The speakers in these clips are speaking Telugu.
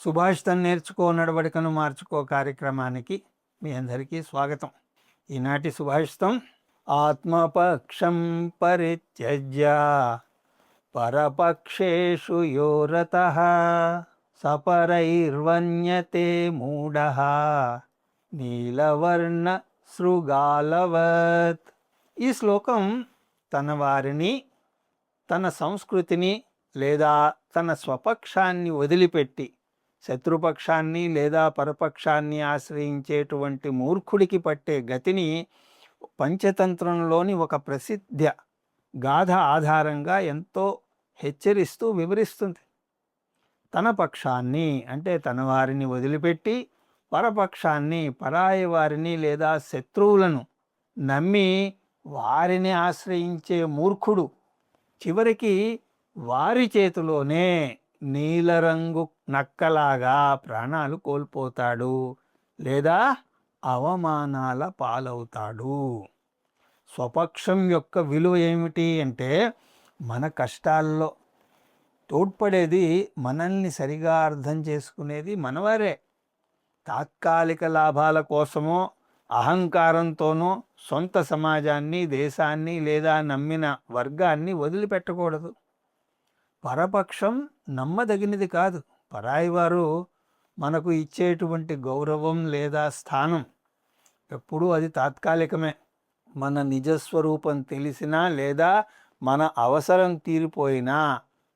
సుభాషితం నేర్చుకో నడవడికను మార్చుకో కార్యక్రమానికి మీ అందరికీ స్వాగతం. ఈనాటి సుభాషితం: ఆత్మపక్షం పరిత్యజ్య పరపక్షేషు యో రతః సపరైర్వన్యతే మూఢః నీలవర్ణ శృగాలవత్. ఈ శ్లోకం తన వారిని, తన సంస్కృతిని లేదా తన స్వపక్షాన్ని వదిలిపెట్టి శత్రుపక్షాన్ని లేదా పరపక్షాన్ని ఆశ్రయించేటువంటి మూర్ఖుడికి పట్టే గతిని పంచతంత్రంలోని ఒక ప్రసిద్ధ గాథ ఆధారంగా ఎంతో హెచ్చరిస్తూ వివరిస్తుంది. తన పక్షాన్ని అంటే తన వారిని వదిలిపెట్టి పరపక్షాన్ని, పరాయి వారిని లేదా శత్రువులను నమ్మి వారిని ఆశ్రయించే మూర్ఖుడు చివరికి వారి చేతిలోనే నీలరంగు నక్కలాగా ప్రాణాలు కోల్పోతాడు లేదా అవమానాల పాలవుతాడు. స్వపక్షం యొక్క విలువ ఏమిటి అంటే, మన కష్టాల్లో తోడ్పడేది, మనల్ని సరిగా అర్థం చేసుకునేది మనవారే. తాత్కాలిక లాభాల కోసమో అహంకారంతోనో సొంత సమాజాన్ని, దేశాన్ని లేదా నమ్మిన వర్గాన్ని వదిలిపెట్టకూడదు. పరపక్షం నమ్మదగినది కాదు. పరాయి వారు మనకు ఇచ్చేటువంటి గౌరవం లేదా స్థానం ఎప్పుడూ అది తాత్కాలికమే. మన నిజస్వరూపం తెలిసినా లేదా మన అవసరం తీరిపోయినా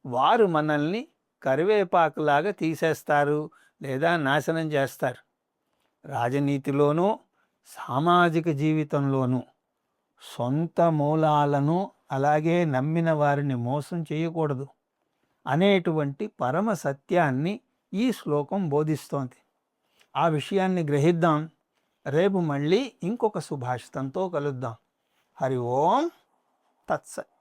వారు మనల్ని కరివేపాకులాగా తీసేస్తారు లేదా నాశనం చేస్తారు. రాజనీతిలోనూ సామాజిక జీవితంలోనూ సొంత మూలాలను అలాగే నమ్మిన వారిని మోసం చేయకూడదు అనేటువంటి పరమ సత్యాన్ని ఈ శ్లోకం బోధిస్తోంది. ఆ విషయాన్ని గ్రహిద్దాం. రేపు మళ్ళీ ఇంకొక సుభాషితంతో కలుద్దాం. హరి ఓం తత్సత్.